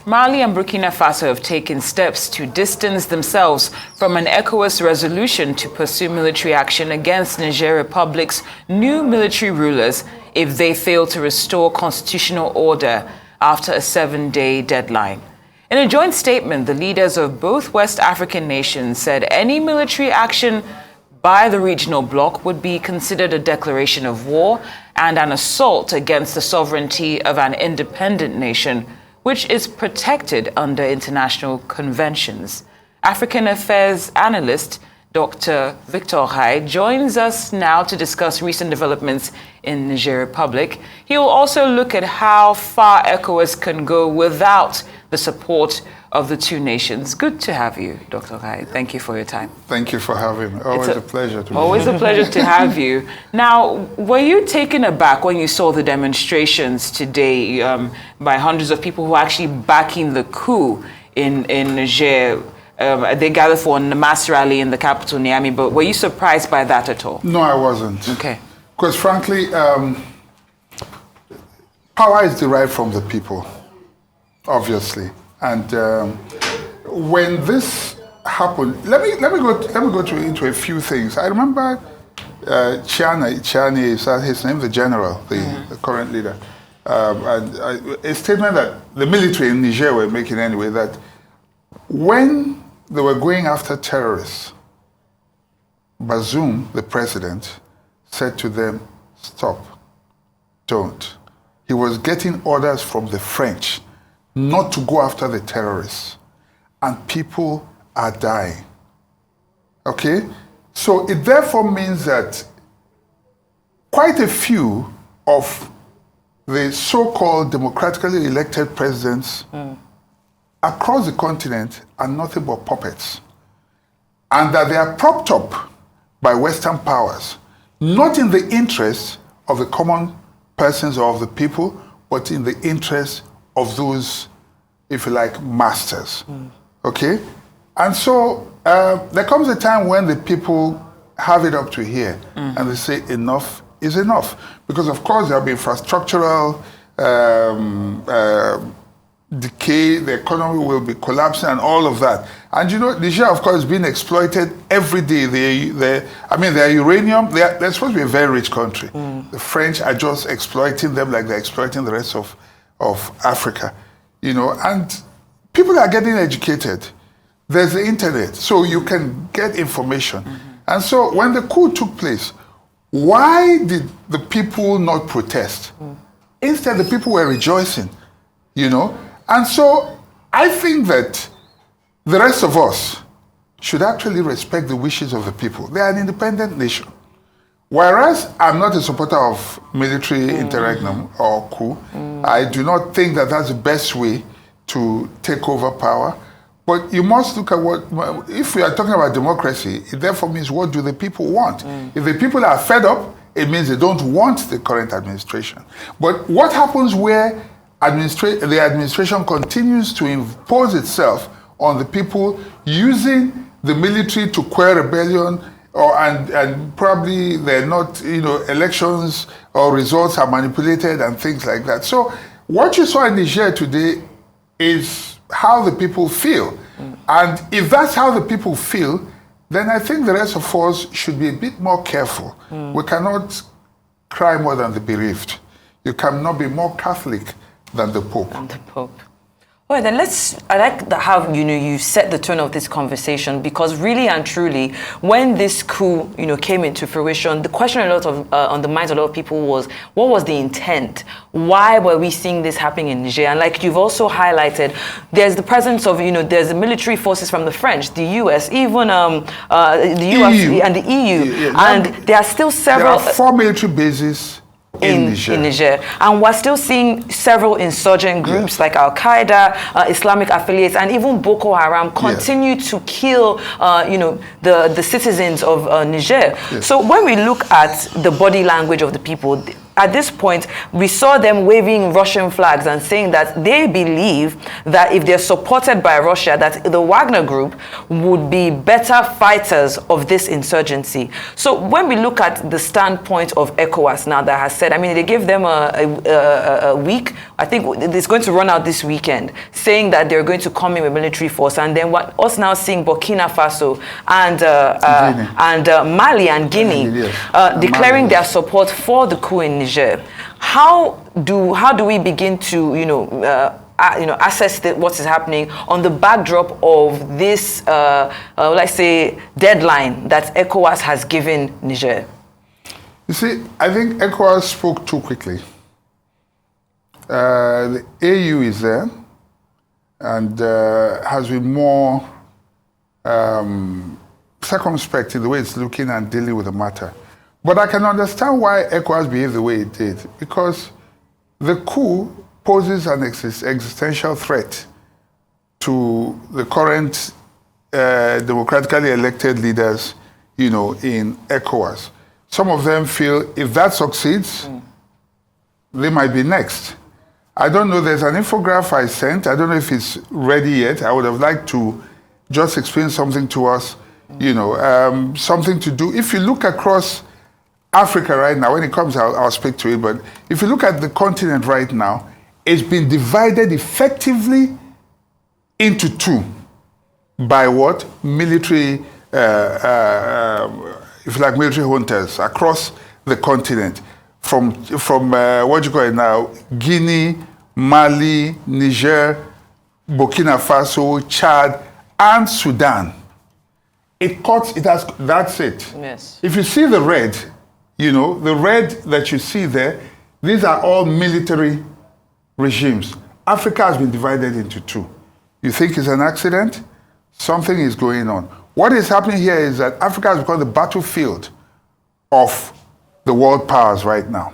Mali and Burkina Faso have taken steps to distance themselves from an ECOWAS resolution to pursue military action against Niger Republic's new military rulers if they fail to restore constitutional order after a 7-day deadline. In a joint statement, the leaders of both West African nations said any military action by the regional bloc would be considered a declaration of war and an assault against the sovereignty of an independent nation, which is protected under international conventions. African Affairs Analyst Dr. Victor Okhai joins us now to discuss recent developments in Niger Republic. He will also look at how far ECOWAS can go without the support of the two nations. Good to have you, Dr. Okhai. Thank you for your time. Thank you for having me. Always a pleasure to be here. Always a pleasure to have you. Now, were you taken aback when you saw the demonstrations today by hundreds of people who are actually backing the coup in Niger? They gathered for a mass rally in the capital, Niamey, but were you surprised by that at all? No, I wasn't. Okay. Because frankly, power is derived from the people, obviously. And when this happened, let me go into a few things. I remember Chiani is his name, the general, the current leader, and a statement that the military in Niger were making anyway, that when they were going after terrorists, Bazoum, the president, said to them, stop, don't. He was getting orders from the French not to go after the terrorists, and people are dying. Okay? So it therefore means that quite a few of the so-called democratically elected presidents across the continent are nothing but puppets, and that they are propped up by Western powers, not in the interest of the common persons or of the people, but in the interest of those, if you like, masters. Okay? And so there comes a time when the people have it up to here, and they say enough is enough. Because of course there'll be infrastructural decay, the economy will be collapsing and all of that. And you know, Niger, of course, is being exploited every day. Their uranium, they're supposed to be a very rich country. The French are just exploiting them like they're exploiting the rest of Africa. You know, and people are getting educated. There's the internet, so you can get information. And so when the coup took place, why did the people not protest? Instead, the people were rejoicing, you know? And so I think that the rest of us should actually respect the wishes of the people. They are an independent nation. Whereas I'm not a supporter of military interregnum or coup, I do not think that that's the best way to take over power. But you must look at what, if we are talking about democracy, it therefore means what do the people want? If the people are fed up, it means they don't want the current administration. But what happens where the administration continues to impose itself on the people using the military to quell rebellion, and probably they're not, you know, elections or results are manipulated and things like that. So what you saw in Niger today is how the people feel. And if that's how the people feel, then I think the rest of us should be a bit more careful. We cannot cry more than the bereaved. You cannot be more Catholic than the Pope. Than the Pope. All right, then I like how, you know, you set the tone of this conversation, because really and truly, when this coup, you know, came into fruition, the question on the minds of a lot of people was, what was the intent? Why were we seeing this happening in Niger? And like you've also highlighted, there's the presence of, you know, there's the military forces from the French, the US, even the US and the EU. And there are still several... There are 4 military bases in Niger. And we're still seeing several insurgent groups like Al-Qaeda, Islamic affiliates, and even Boko Haram continue to kill, you know, the citizens of Niger. So when we look at the body language of the people, at this point, we saw them waving Russian flags and saying that they believe that if they're supported by Russia, that the Wagner Group would be better fighters of this insurgency. So when we look at the standpoint of ECOWAS now that has said, I mean, they gave them a week, I think it's going to run out this weekend, saying that they're going to come in with military force, and then what us now seeing Burkina Faso and Mali and Guinea declaring their support for the coup in Niger. How do we begin to assess what is happening on the backdrop of this let's say deadline that ECOWAS has given Niger? You see, I think ECOWAS spoke too quickly. The AU is there and has been more circumspect in the way it's looking and dealing with the matter. But I can understand why ECOWAS behaved the way it did, because the coup poses an existential threat to the current democratically elected leaders, in ECOWAS. Some of them feel if that succeeds, they might be next. I don't know, there's an infographic I sent. I don't know if it's ready yet. I would have liked to just explain something to us, something to do. If you look across Africa right now, when it comes, I'll speak to it, but if you look at the continent right now, it's been divided effectively into two by what? Military, if you like, military hunters across the continent. From what you call it now, Guinea, Mali, Niger, Burkina Faso, Chad, and Sudan. That's it. Yes. If you see the red, the red that you see there, these are all military regimes. Africa has been divided into two. You think it's an accident? Something is going on. What is happening here is that Africa has become the battlefield of the world powers right now.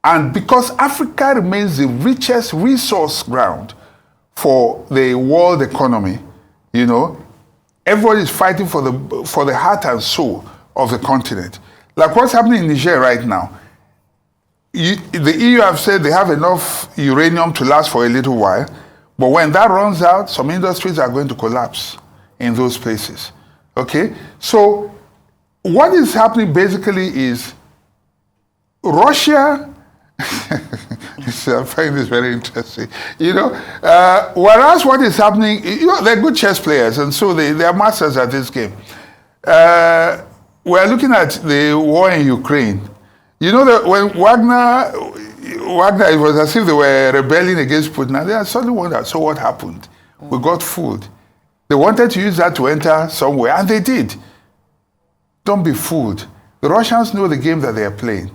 And because Africa remains the richest resource ground for the world economy, everybody is fighting for the heart and soul of the continent. Like what's happening in Niger right now. The EU have said they have enough uranium to last for a little while, but when that runs out, some industries are going to collapse in those places. Okay? So what is happening basically is Russia, I find this very interesting, whereas what is happening, they're good chess players, and so they are masters at this game. We're looking at the war in Ukraine. When Wagner, it was as if they were rebelling against Putin, and they suddenly wondered, so what happened? We got fooled. They wanted to use that to enter somewhere, and they did. Don't be fooled. The Russians know the game that they are playing,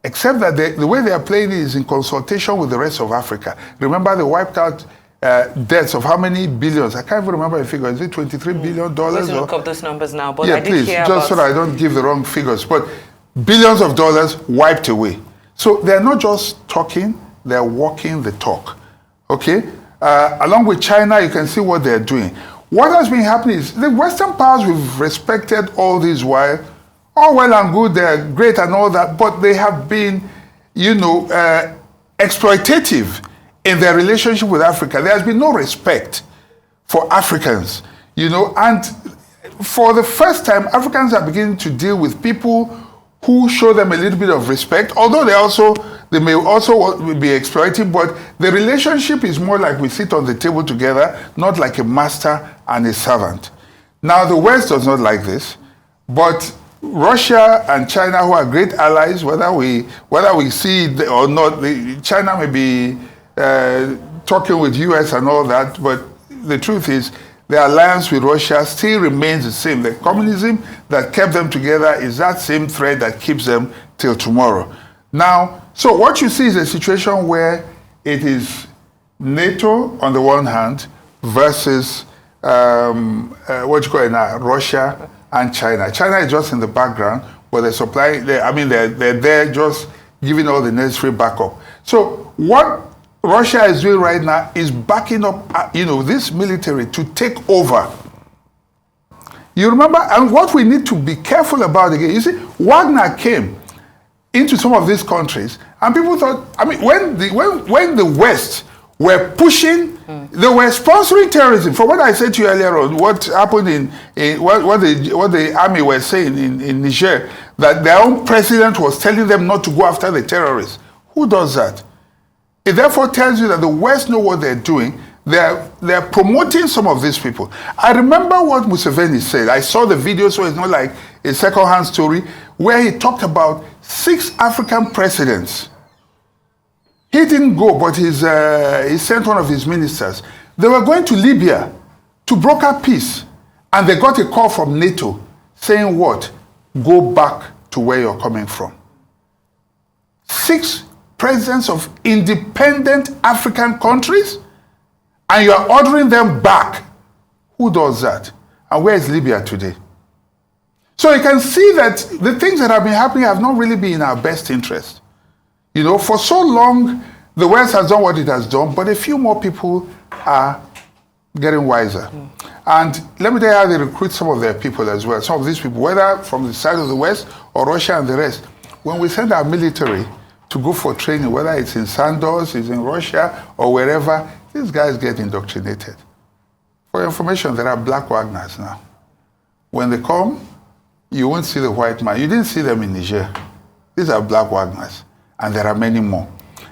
except that the way they are playing is in consultation with the rest of Africa. Remember, they wiped out debts of how many billions? I can't even remember the figure. Is it $23 billion? Please look up those numbers now. But yeah, I did please, hear just so that I don't give the wrong figures. But billions of dollars wiped away. So they're not just talking, they're walking the talk. Okay? Along with China, you can see what they're doing. What has been happening is the Western powers we've respected all this while, all well and good, they're great and all that, but they have been, exploitative in their relationship with Africa. There has been no respect for Africans, and for the first time, Africans are beginning to deal with people who show them a little bit of respect, although they may also be exploiting, but the relationship is more like we sit on the table together, not like a master and a servant. Now, the West does not like this, but Russia and China, who are great allies, whether we see it or not, China may be talking with US and all that, but the truth is the alliance with Russia still remains the same. The communism that kept them together is that same thread that keeps them till tomorrow. Now, so what you see is a situation where it is NATO on the one hand versus Russia and China. China is just in the background, but they're they're there just giving all the necessary backup. So what Russia is doing right now is backing up, this military to take over. You remember, and what we need to be careful about again, you see, Wagner came. into some of these countries, and people thought, I mean, when the West were pushing, they were sponsoring terrorism. For what I said to you earlier on, what happened in what the army were saying in Niger, that their own president was telling them not to go after the terrorists. Who does that? It therefore tells you that the West know what they're doing. They're promoting some of these people. I remember what Museveni said. I saw the video, so it's not like a second-hand story, where he talked about 6 African presidents. He didn't go, but he sent one of his ministers. They were going to Libya to broker peace, and they got a call from NATO saying what? Go back to where you're coming from. 6 presidents of independent African countries, and you are ordering them back. Who does that? And where is Libya today? So you can see that the things that have been happening have not really been in our best interest. You know, for so long, the West has done what it has done, but a few more people are getting wiser. And let me tell you how they recruit some of their people as well. Some of these people, whether from the side of the West or Russia and the rest, when we send our military to go for training, whether it's in Sandoz, it's in Russia, or wherever, these guys get indoctrinated. For information, there are black Wagners now. When they come, you won't see the white man. You didn't see them in Niger. These are black Wagners, and there are many more.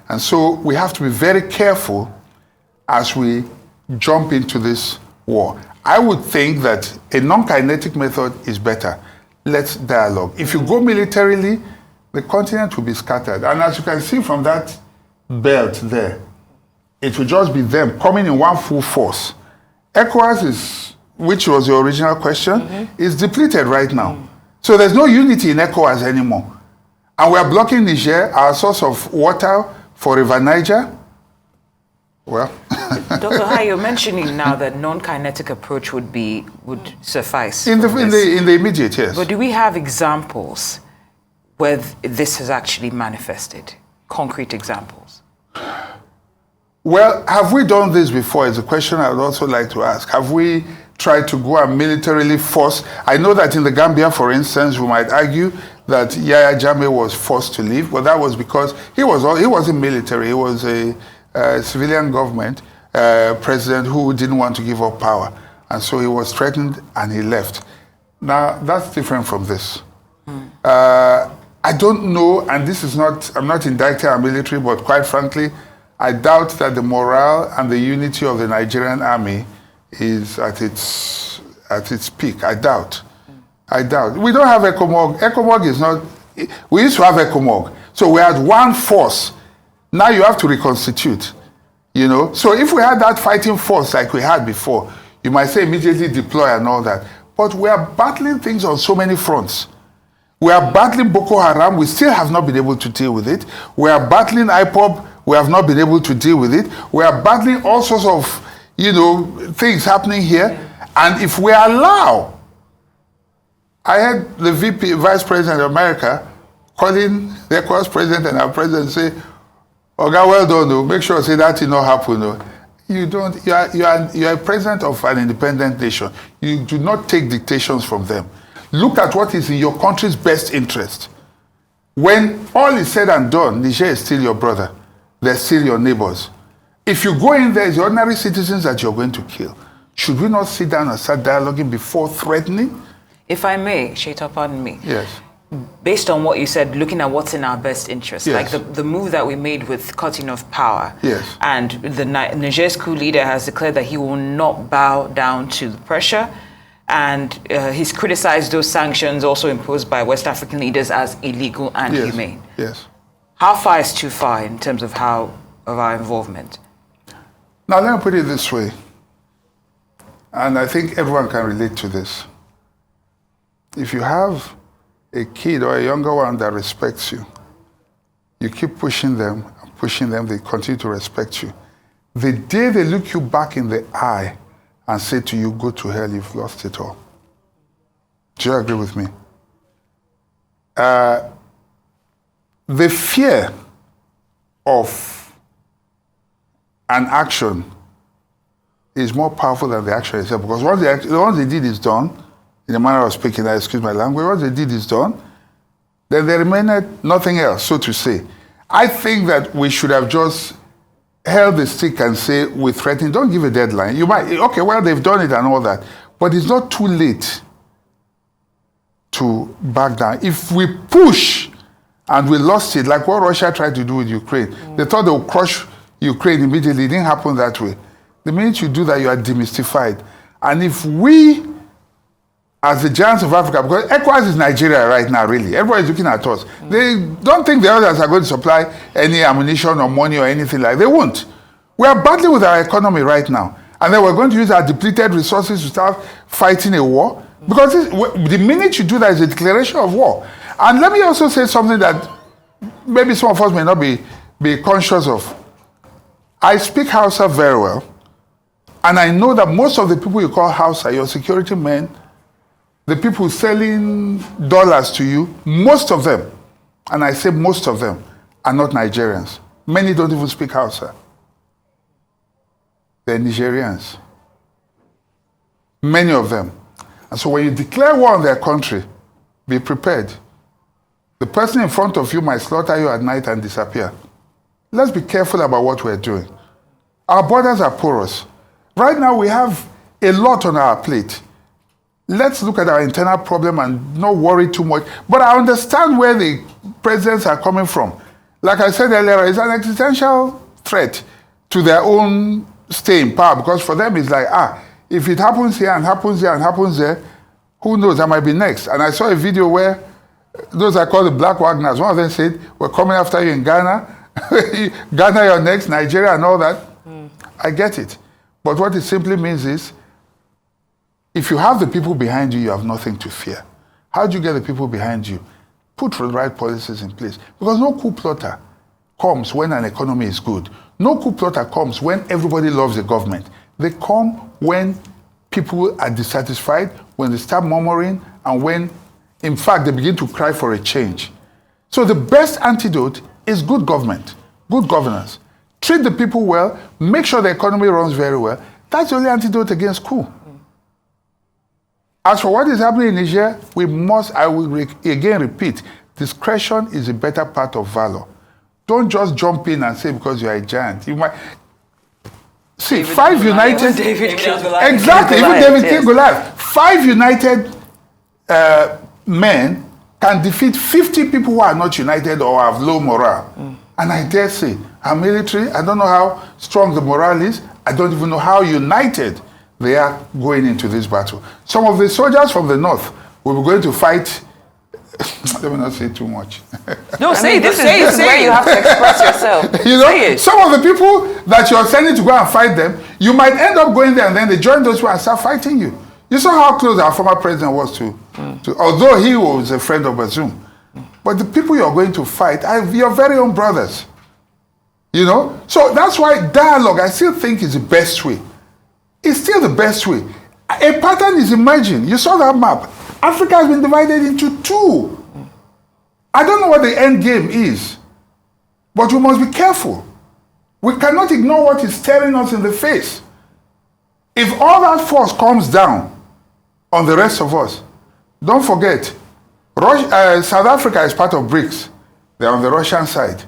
And so we have to be very careful as we jump into this war. I would think that a non-kinetic method is better. Let's dialogue. If you go militarily, the continent will be scattered. And as you can see from that belt there, it will just be them coming in one full force. ECOWAS which was your original question, is depleted right now. So there's no unity in ECOWAS anymore. And we're blocking Niger, our source of water for River Niger. Well, Dr. Okhai, you're mentioning now that non-kinetic approach would suffice. In the immediate, yes. But do we have examples where this has actually manifested? Concrete examples? Well, have we done this before is a question I would also like to ask. Have we tried to go and militarily force? I know that in the Gambia, for instance, we might argue that Yahya Jammeh was forced to leave, but that was because he wasn't military. He was a civilian government president who didn't want to give up power. And so he was threatened and he left. Now, that's different from this. I don't know, and this is not, I'm not indicting our military, but quite frankly, I doubt that the morale and the unity of the Nigerian army is at its peak. I doubt. We don't have ECOMOG. ECOMOG is not, we used to have ECOMOG. So we had one force. Now you have to reconstitute, you know. So if we had that fighting force like we had before, you might say immediately deploy and all that. But we are battling things on so many fronts. We are battling Boko Haram. We still have not been able to deal with it. We are battling IPOB. We have not been able to deal with it. We are battling all sorts of, you know, things happening here. And if we allow, I heard the Vice President of America calling the ECOWAS president and our president say, "Oga, well done, no. Make sure say that did not happen." No. You don't. You are a president of an independent nation. You do not take dictations from them. Look at what is in your country's best interest. When all is said and done, Niger is still your brother. They're still your neighbors. If you go in there, it's the ordinary citizens that you're going to kill. Should we not sit down and start dialoguing before threatening? If I may, Shaita, pardon me. Yes. Based on what you said, looking at what's in our best interest, yes. like the move that we made with cutting off power, yes. and the Niger Coup leader has declared that he will not bow down to the pressure, and he's criticized those sanctions also imposed by West African leaders as illegal and yes. inhumane. Yes. How far is too far in terms of our involvement? Now let me put it this way, and I think everyone can relate to this. If you have a kid or a younger one that respects you, you keep pushing them, they continue to respect you. The day they look you back in the eye and say to you, "Go to hell, you've lost it all." Do you agree with me? The fear of an action is more powerful than the action itself, because once the deed is done, in a manner of speaking, I excuse my language, once the deed is done, then there remained nothing else, so to say. I think that we should have just held the stick and say, we threaten, don't give a deadline. You might, okay, well, they've done it and all that, but it's not too late to back down. If we push and we lost it, like what Russia tried to do with Ukraine, they thought they would crush Ukraine immediately. It didn't happen that way. The minute you do that, you are demystified. And if we, as the giants of Africa, because ECOWAS is Nigeria right now, really. Everybody's looking at us. They don't think the others are going to supply any ammunition or money or anything like that. They won't. We are battling with our economy right now. And then we're going to use our depleted resources to start fighting a war. Because the minute you do that, it's a declaration of war. And let me also say something that maybe some of us may not be conscious of. I speak Hausa very well. And I know that most of the people you call Hausa, your security men, the people selling dollars to you, most of them, and I say most of them, are not Nigerians. Many don't even speak Hausa. They're Nigerians. Many of them. And so when you declare war on their country, be prepared. The person in front of you might slaughter you at night and disappear. Let's be careful about what we're doing. Our borders are porous. Right now we have a lot on our plate. Let's look at our internal problem and not worry too much. But I understand where the presidents are coming from. Like I said earlier, it's an existential threat to their own stay in power, because for them it's like, if it happens here and happens there and happens there, who knows, I might be next. And I saw a video where those are called the Black Wagners. One of them said, we're coming after you in Ghana. Ghana, you're next, Nigeria and all that. I get it. But what it simply means is, if you have the people behind you, you have nothing to fear. How do you get the people behind you? Put the right policies in place. Because no coup plotter comes when an economy is good. No coup plotter comes when everybody loves the government. They come when people are dissatisfied, when they start murmuring, and when, in fact, they begin to cry for a change. So the best antidote is good government, good governance. Treat the people well, make sure the economy runs very well. That's the only antidote against coup. As for what is happening in Niger, we must, I will again repeat, discretion is a better part of valor. Don't just jump in and say because you are a giant. You might see David 5 united. Exactly, even David killed Goliath. 5 united men can defeat 50 people who are not united or have low morale. And I dare say, our military, I don't know how strong the morale is. I don't even know how united they are going into this battle. Some of the soldiers from the north will be going to fight. Let me not say too much. No, say this is where you have to express yourself. You know, some of the people that you're sending to go and fight them, you might end up going there and then they join those people and start fighting you. You saw how close our former president was to although he was a friend of Bazoum. But the people you're going to fight are your very own brothers. You know? So that's why dialogue, I still think, is the best way. It's still the best way. A pattern is emerging. You saw that map. Africa has been divided into 2. I don't know what the end game is, but we must be careful. We cannot ignore what is staring us in the face. If all that force comes down on the rest of us, don't forget, South Africa is part of BRICS. They're on the Russian side.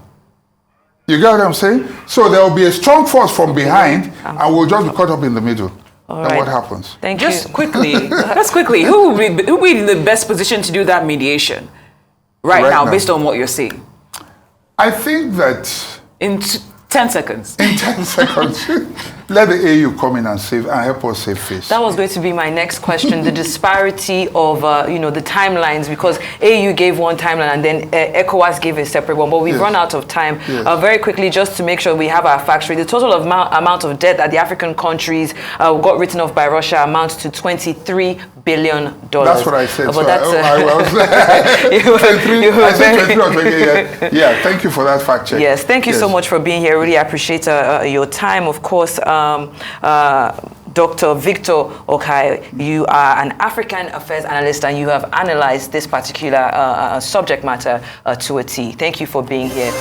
You get what I'm saying? So there will be a strong force from behind, and we'll just be caught up in the middle. And what happens? Thank you. Just quickly, who will be in the best position to do that mediation right now, based on what you're seeing? I think that in 10 seconds. In 10 seconds. Let the AU come in and help us save face. That was going to be my next question, the disparity of, the timelines, because AU gave one timeline and then ECOWAS gave a separate one, but we've run out of time. Very quickly, just to make sure we have our facts straight, the total amount of debt that the African countries got written off by Russia amounts to $23 billion. That's what I said. But so that's, I said 23 or 28. Yeah, thank you for that fact check. Yes, thank you so much for being here. Really appreciate your time. Of course, Dr. Victor Okhai, you are an African Affairs Analyst and you have analyzed this particular subject matter to a T. Thank you for being here.